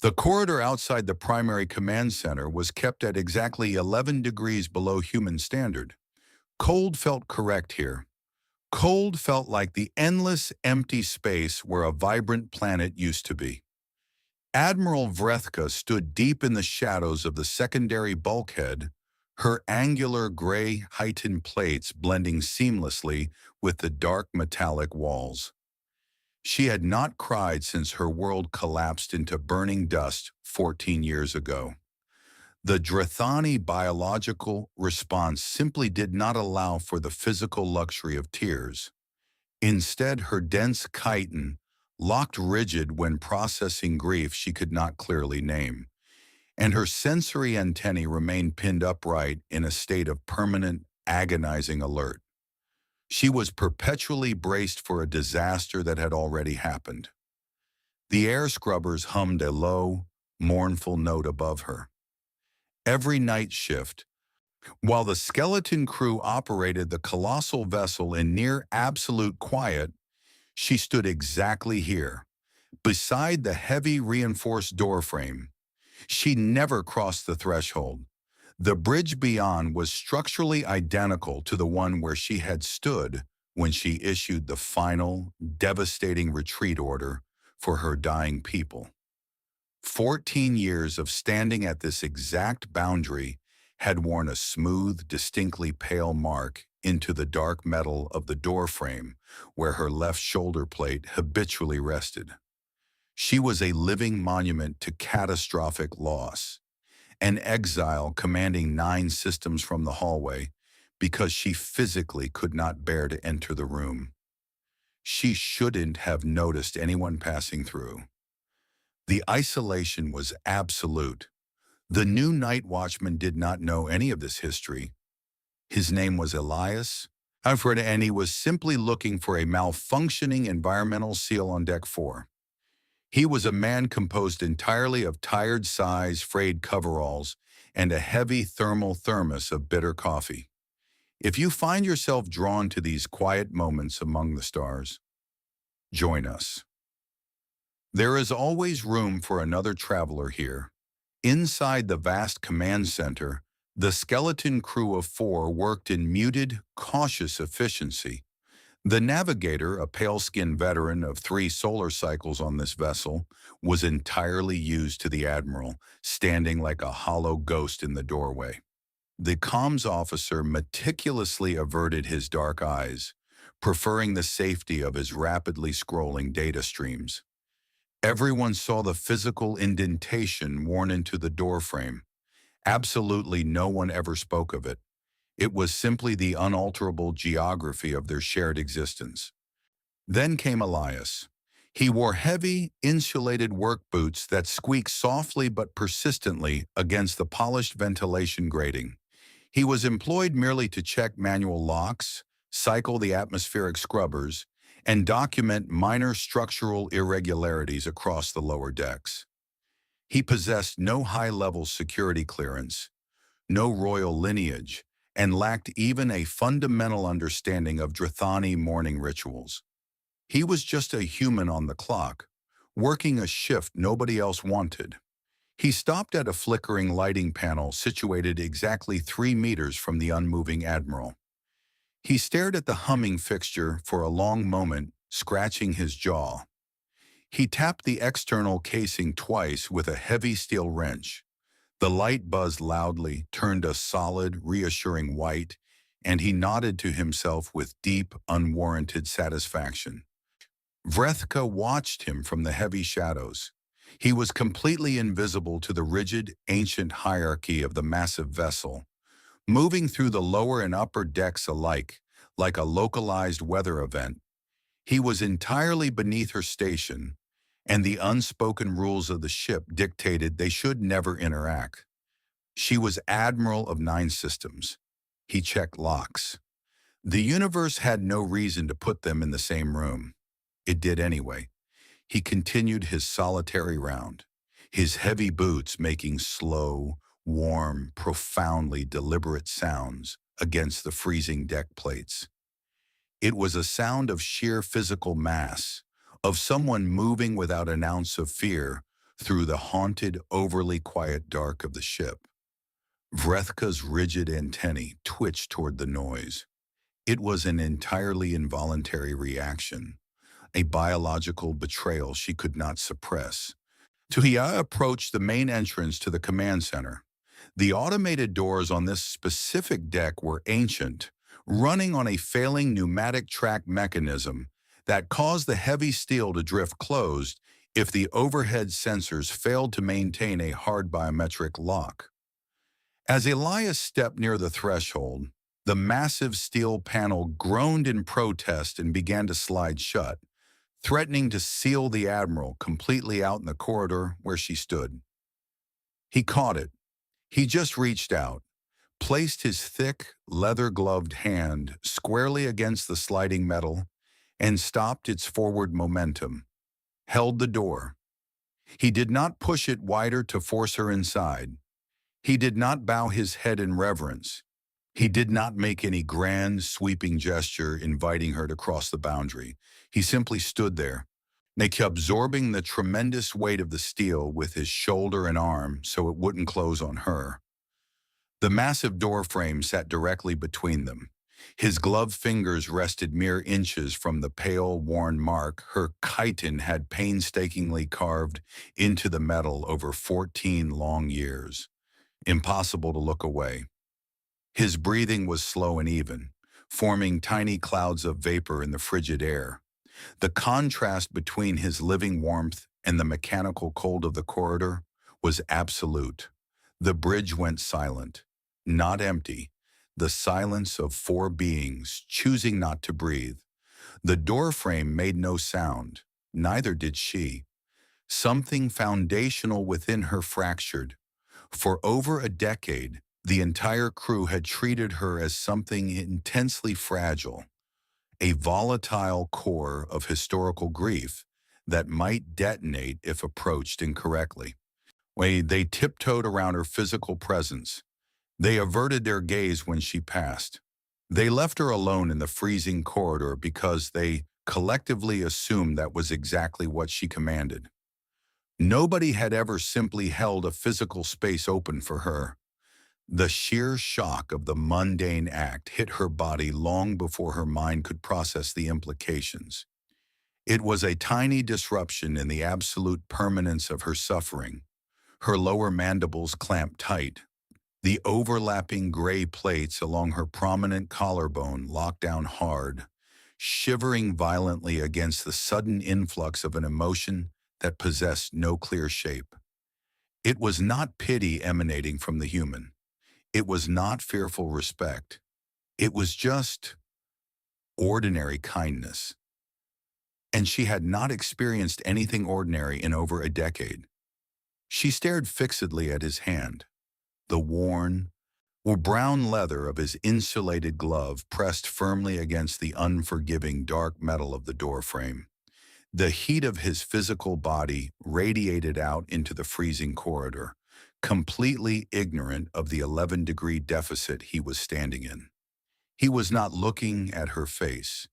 The corridor outside the primary command center was kept at exactly 11 degrees below human standard. Cold felt correct here. Cold felt like the endless, empty space where a vibrant planet used to be. Admiral Vrethka stood deep in the shadows of the secondary bulkhead, her angular gray heightened plates blending seamlessly with the dark metallic walls. She had not cried since her world collapsed into burning dust 14 years ago. The Drethani biological response simply did not allow for the physical luxury of tears. Instead, her dense chitin locked rigid when processing grief she could not clearly name, and her sensory antennae remained pinned upright in a state of permanent, agonizing alert. She was perpetually braced for a disaster that had already happened. The air scrubbers hummed a low, mournful note above her. Every night shift, while the skeleton crew operated the colossal vessel in near absolute quiet, she stood exactly here, beside the heavy reinforced doorframe. She never crossed the threshold. The bridge beyond was structurally identical to the one where she had stood when she issued the final, devastating retreat order for her dying people. 14 years of standing at this exact boundary had worn a smooth, distinctly pale mark into the dark metal of the doorframe where her left shoulder plate habitually rested. She was a living monument to catastrophic loss, an exile commanding 9 systems from the hallway because she physically could not bear to enter the room. She shouldn't have noticed anyone passing through. The isolation was absolute. The new night watchman did not know any of this history. His name was Elias, and he was simply looking for a malfunctioning environmental seal on Deck 4. He was a man composed entirely of tired sighs, frayed coveralls, and a heavy thermal thermos of bitter coffee. If you find yourself drawn to these quiet moments among the stars, join us. There is always room for another traveler here. Inside the vast command center, the skeleton crew of 4 worked in muted, cautious efficiency. The navigator, a pale-skinned veteran of 3 solar cycles on this vessel, was entirely used to the Admiral, standing like a hollow ghost in the doorway. The comms officer meticulously averted his dark eyes, preferring the safety of his rapidly scrolling data streams. Everyone saw the physical indentation worn into the doorframe. Absolutely no one ever spoke of it. It was simply the unalterable geography of their shared existence. Then came Elias. He wore heavy, insulated work boots that squeaked softly but persistently against the polished ventilation grating. He was employed merely to check manual locks, cycle the atmospheric scrubbers, and document minor structural irregularities across the lower decks. He possessed no high-level security clearance, no royal lineage, and lacked even a fundamental understanding of Drethani morning rituals. He was just a human on the clock, working a shift nobody else wanted. He stopped at a flickering lighting panel situated exactly 3 meters from the unmoving Admiral. He stared at the humming fixture for a long moment, scratching his jaw. He tapped the external casing twice with a heavy steel wrench. The light buzzed loudly, turned a solid, reassuring white, and he nodded to himself with deep, unwarranted satisfaction. Vrethka watched him from the heavy shadows. He was completely invisible to the rigid, ancient hierarchy of the massive vessel, moving through the lower and upper decks alike, like a localized weather event. He was entirely beneath her station, and the unspoken rules of the ship dictated they should never interact. She was Admiral of 9 systems. He checked locks. The universe had no reason to put them in the same room. It did anyway. He continued his solitary round, his heavy boots making slow, warm, profoundly deliberate sounds against the freezing deck plates. It was a sound of sheer physical mass, of someone moving without an ounce of fear, through the haunted, overly quiet dark of the ship. Vrethka's rigid antennae twitched toward the noise. It was an entirely involuntary reaction, a biological betrayal she could not suppress. Tuhia approached the main entrance to the command center. The automated doors on this specific deck were ancient, running on a failing pneumatic track mechanism that caused the heavy steel to drift closed if the overhead sensors failed to maintain a hard biometric lock. As Elias stepped near the threshold, the massive steel panel groaned in protest and began to slide shut, threatening to seal the Admiral completely out in the corridor where she stood. He caught it. He just reached out, placed his thick, leather-gloved hand squarely against the sliding metal, and stopped its forward momentum, held the door. He did not push it wider to force her inside. He did not bow his head in reverence. He did not make any grand, sweeping gesture inviting her to cross the boundary. He simply stood there, absorbing the tremendous weight of the steel with his shoulder and arm so it wouldn't close on her. The massive door frame sat directly between them. His gloved fingers rested mere inches from the pale, worn mark her chitin had painstakingly carved into the metal over 14 long years. Impossible to look away. His breathing was slow and even, forming tiny clouds of vapor in the frigid air. The contrast between his living warmth and the mechanical cold of the corridor was absolute. The bridge went silent, not empty, the silence of four beings choosing not to breathe. The doorframe made no sound, neither did she. Something foundational within her fractured. For over a decade, the entire crew had treated her as something intensely fragile, a volatile core of historical grief that might detonate if approached incorrectly. They tiptoed around her physical presence. They averted their gaze when she passed. They left her alone in the freezing corridor because they collectively assumed that was exactly what she commanded. Nobody had ever simply held a physical space open for her. The sheer shock of the mundane act hit her body long before her mind could process the implications. It was a tiny disruption in the absolute permanence of her suffering. Her lower mandibles clamped tight. The overlapping gray plates along her prominent collarbone locked down hard, shivering violently against the sudden influx of an emotion that possessed no clear shape. It was not pity emanating from the human. It was not fearful respect. It was just ordinary kindness. And she had not experienced anything ordinary in over a decade. She stared fixedly at his hand, the worn, brown leather of his insulated glove pressed firmly against the unforgiving dark metal of the doorframe. The heat of his physical body radiated out into the freezing corridor, completely ignorant of the 11-degree deficit he was standing in. He was not looking at her face.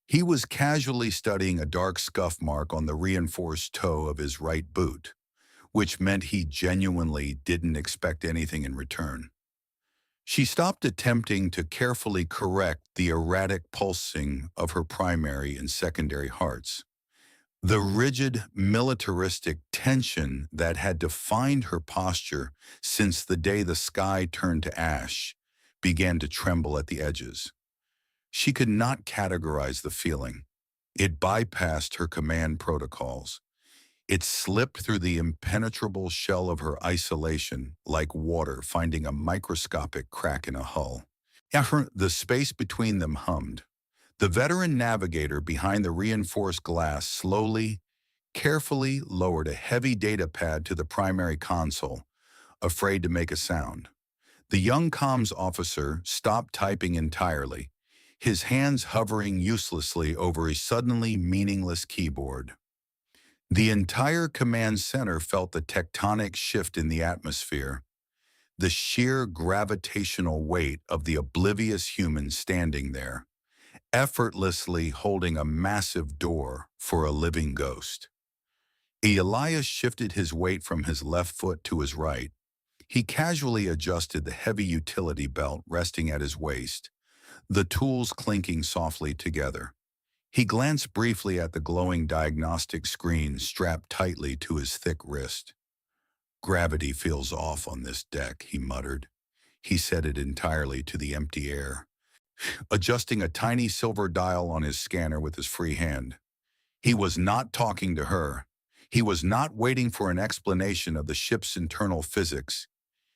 He was casually studying a dark scuff mark on the reinforced toe of his right boot, which meant he genuinely didn't expect anything in return. She stopped attempting to carefully correct the erratic pulsing of her primary and secondary hearts. The rigid, militaristic tension that had defined her posture since the day the sky turned to ash began to tremble at the edges. She could not categorize the feeling. It bypassed her command protocols. It slipped through the impenetrable shell of her isolation like water finding a microscopic crack in a hull. The space between them hummed. The veteran navigator behind the reinforced glass slowly, carefully lowered a heavy data pad to the primary console, afraid to make a sound. The young comms officer stopped typing entirely, his hands hovering uselessly over a suddenly meaningless keyboard. The entire command center felt the tectonic shift in the atmosphere, the sheer gravitational weight of the oblivious human standing there, effortlessly holding a massive door for a living ghost. Elias shifted his weight from his left foot to his right. He casually adjusted the heavy utility belt resting at his waist, the tools clinking softly together. He glanced briefly at the glowing diagnostic screen strapped tightly to his thick wrist. "Gravity feels off on this deck," he muttered. He said it entirely to the empty air, adjusting a tiny silver dial on his scanner with his free hand. He was not talking to her. He was not waiting for an explanation of the ship's internal physics.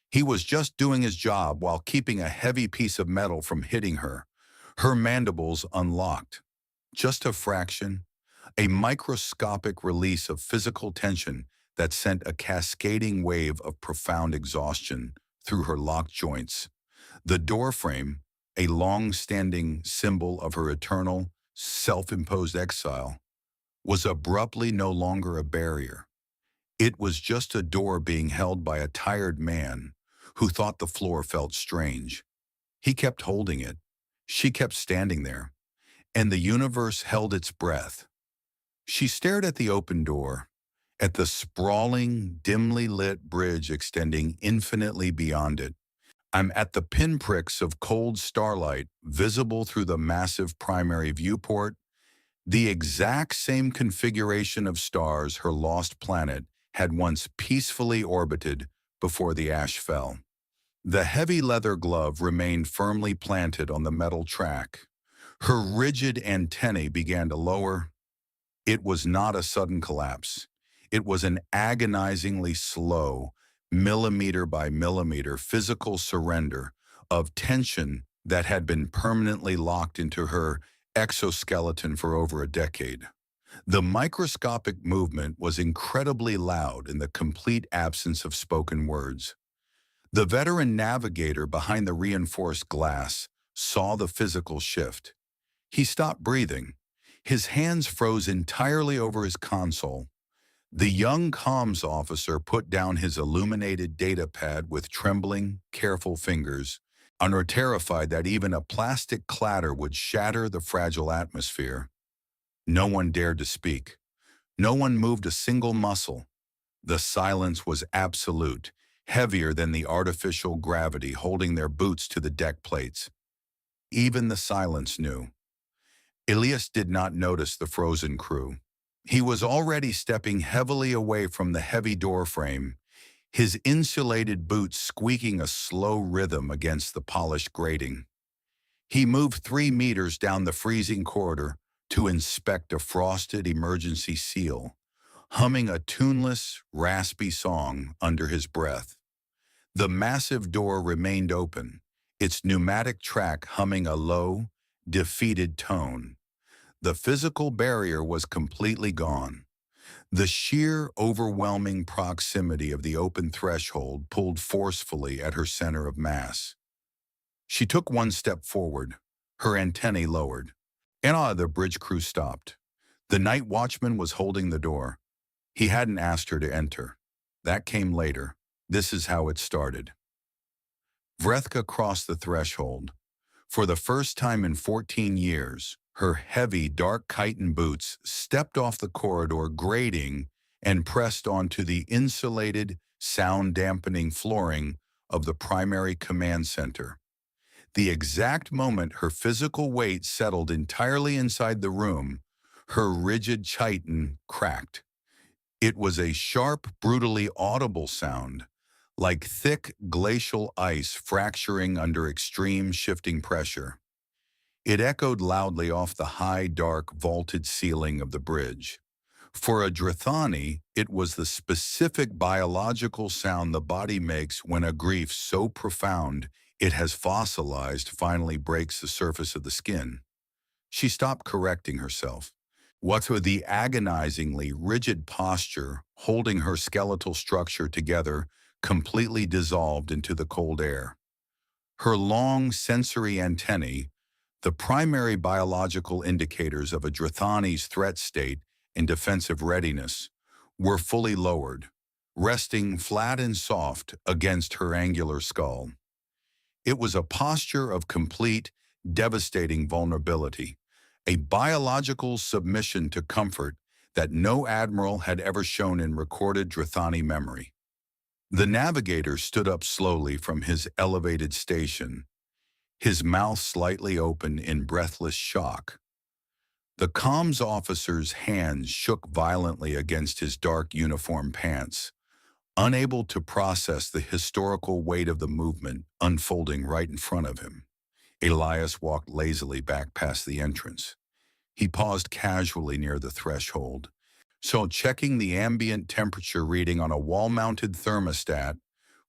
He was just doing his job while keeping a heavy piece of metal from hitting her. Her mandibles unlocked. Just a fraction, a microscopic release of physical tension that sent a cascading wave of profound exhaustion through her locked joints. The doorframe, a long-standing symbol of her eternal, self-imposed exile, was abruptly no longer a barrier. It was just a door being held by a tired man who thought the floor felt strange. He kept holding it. She kept standing there, and the universe held its breath. She stared at the open door, at the sprawling, dimly lit bridge extending infinitely beyond it. I'm at the pinpricks of cold starlight visible through the massive primary viewport, the exact same configuration of stars her lost planet had once peacefully orbited before the ash fell. The heavy leather glove remained firmly planted on the metal track. Her rigid antennae began to lower. It was not a sudden collapse. It was an agonizingly slow, millimeter by millimeter physical surrender of tension that had been permanently locked into her exoskeleton for over a decade. The microscopic movement was incredibly loud in the complete absence of spoken words. The veteran navigator behind the reinforced glass saw the physical shift. He stopped breathing. His hands froze entirely over his console. The young comms officer put down his illuminated data pad with trembling, careful fingers, terrified that even a plastic clatter would shatter the fragile atmosphere. No one dared to speak. No one moved a single muscle. The silence was absolute, heavier than the artificial gravity holding their boots to the deck plates. Even the silence knew. Elias did not notice the frozen crew. He was already stepping heavily away from the heavy doorframe, his insulated boots squeaking a slow rhythm against the polished grating. He moved 3 meters down the freezing corridor to inspect a frosted emergency seal, humming a tuneless, raspy song under his breath. The massive door remained open, its pneumatic track humming a low, defeated tone. The physical barrier was completely gone. The sheer, overwhelming proximity of the open threshold pulled forcefully at her center of mass. She took one step forward, her antennae lowered. And the bridge crew stopped. The night watchman was holding the door. He hadn't asked her to enter. That came later. This is how it started. Vrethka crossed the threshold. For the first time in 14 years, her heavy, dark chitin boots stepped off the corridor grating and pressed onto the insulated, sound-dampening flooring of the primary command center. The exact moment her physical weight settled entirely inside the room, her rigid chitin cracked. It was a sharp, brutally audible sound, like thick glacial ice fracturing under extreme shifting pressure. It echoed loudly off the high, dark, vaulted ceiling of the bridge. For a Drithani, it was the specific biological sound the body makes when a grief so profound it has fossilized finally breaks the surface of the skin. She stopped correcting herself. What with the agonizingly rigid posture holding her skeletal structure together completely dissolved into the cold air. Her long sensory antennae, the primary biological indicators of a Drithani's threat state and defensive readiness, were fully lowered, resting flat and soft against her angular skull. It was a posture of complete, devastating vulnerability, a biological submission to comfort that no admiral had ever shown in recorded Drathani memory. The navigator stood up slowly from his elevated station, his mouth slightly open in breathless shock. The comms officer's hands shook violently against his dark uniform pants, unable to process the historical weight of the movement unfolding right in front of him. Elias walked lazily back past the entrance. He paused casually near the threshold, so checking the ambient temperature reading on a wall-mounted thermostat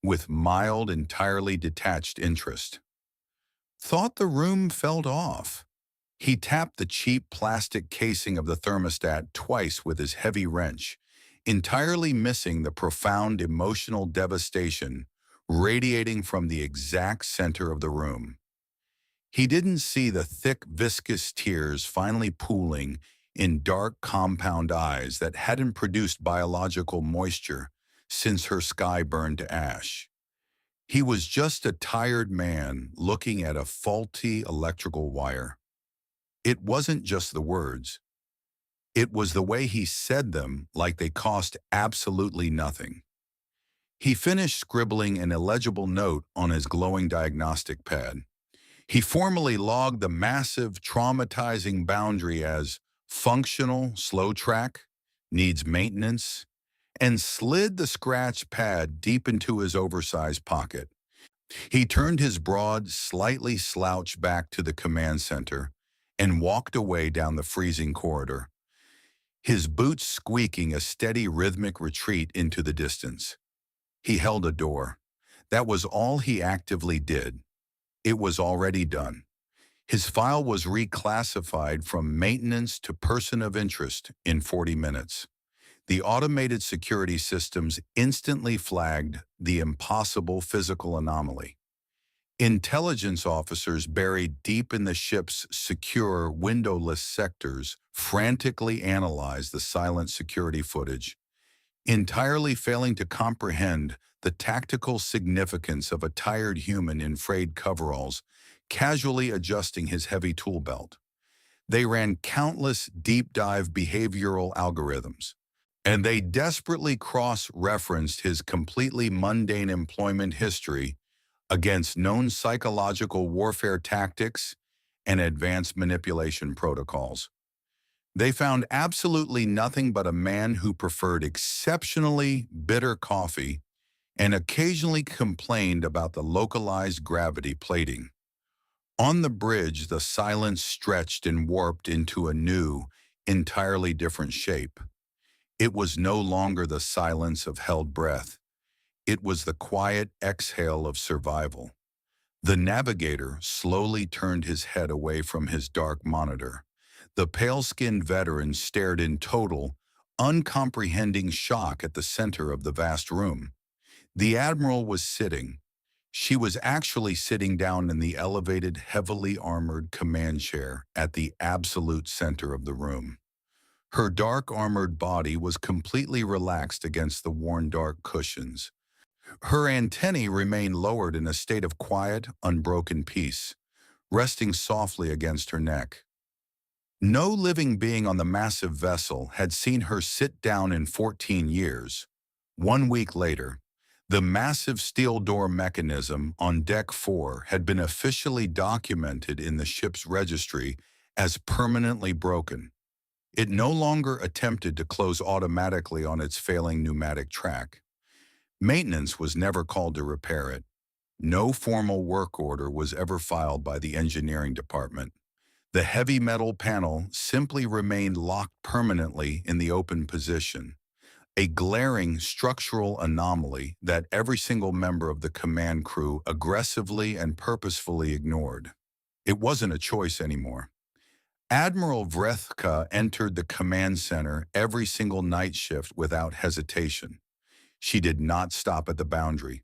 with mild, entirely detached interest. Thought the room felt off. He tapped the cheap plastic casing of the thermostat twice with his heavy wrench, entirely missing the profound emotional devastation radiating from the exact center of the room. He didn't see the thick, viscous tears finally pooling in dark, compound eyes that hadn't produced biological moisture since her sky burned to ash. He was just a tired man looking at a faulty electrical wire. It wasn't just the words. It was the way he said them, like they cost absolutely nothing. He finished scribbling an illegible note on his glowing diagnostic pad. He formally logged the massive, traumatizing boundary as functional, slow track, needs maintenance, and slid the scratch pad deep into his oversized pocket. He turned his broad, slightly slouched back to the command center and walked away down the freezing corridor, his boots squeaking a steady rhythmic retreat into the distance. He held a door. That was all he actively did. It was already done. His file was reclassified from maintenance to person of interest in 40 minutes. The automated security systems instantly flagged the impossible physical anomaly. Intelligence officers buried deep in the ship's secure, windowless sectors frantically analyzed the silent security footage, entirely failing to comprehend the tactical significance of a tired human in frayed coveralls casually adjusting his heavy tool belt. They ran countless deep-dive behavioral algorithms, and they desperately cross-referenced his completely mundane employment history against known psychological warfare tactics and advanced manipulation protocols. They found absolutely nothing but a man who preferred exceptionally bitter coffee and occasionally complained about the localized gravity plating. On the bridge, the silence stretched and warped into a new, entirely different shape. It was no longer the silence of held breath. It was the quiet exhale of survival. The navigator slowly turned his head away from his dark monitor. The pale-skinned veteran stared in total, uncomprehending shock at the center of the vast room. The Admiral was sitting. She was actually sitting down in the elevated, heavily armored command chair at the absolute center of the room. Her dark armored body was completely relaxed against the worn dark cushions. Her antennae remained lowered in a state of quiet, unbroken peace, resting softly against her neck. No living being on the massive vessel had seen her sit down in 14 years. 1 week later, the massive steel door mechanism on Deck 4 had been officially documented in the ship's registry as permanently broken. It no longer attempted to close automatically on its failing pneumatic track. Maintenance was never called to repair it. No formal work order was ever filed by the engineering department. The heavy metal panel simply remained locked permanently in the open position, a glaring structural anomaly that every single member of the command crew aggressively and purposefully ignored. It wasn't a choice anymore. Admiral Vrethka entered the command center every single night shift without hesitation. She did not stop at the boundary,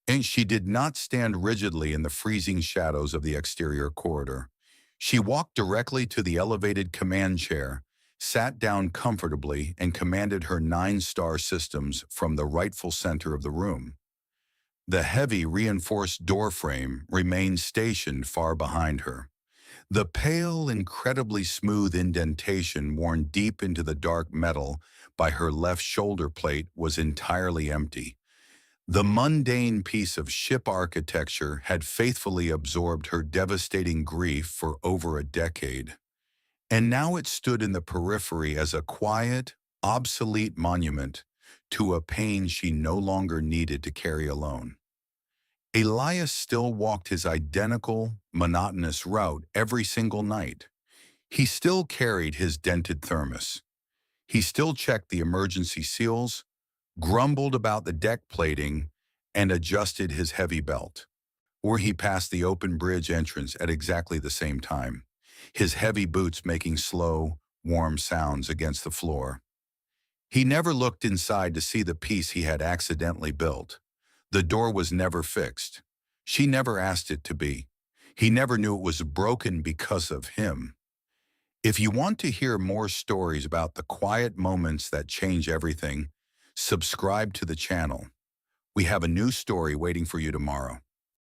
and she did not stand rigidly in the freezing shadows of the exterior corridor. She walked directly to the elevated command chair, sat down comfortably, and commanded her 9-star systems from the rightful center of the room. The heavy, reinforced door frame remained stationed far behind her. The pale, incredibly smooth indentation worn deep into the dark metal by her left shoulder plate was entirely empty. The mundane piece of ship architecture had faithfully absorbed her devastating grief for over a decade, and now it stood in the periphery as a quiet, obsolete monument to a pain she no longer needed to carry alone. Elias still walked his identical, monotonous route every single night. He still carried his dented thermos. He still checked the emergency seals, grumbled about the deck plating, and adjusted his heavy belt. Or he passed the open bridge entrance at exactly the same time, his heavy boots making slow, warm sounds against the floor. He never looked inside to see the piece he had accidentally built. The door was never fixed. She never asked it to be. He never knew it was broken because of him. If you want to hear more stories about the quiet moments that change everything, subscribe to the channel. We have a new story waiting for you tomorrow.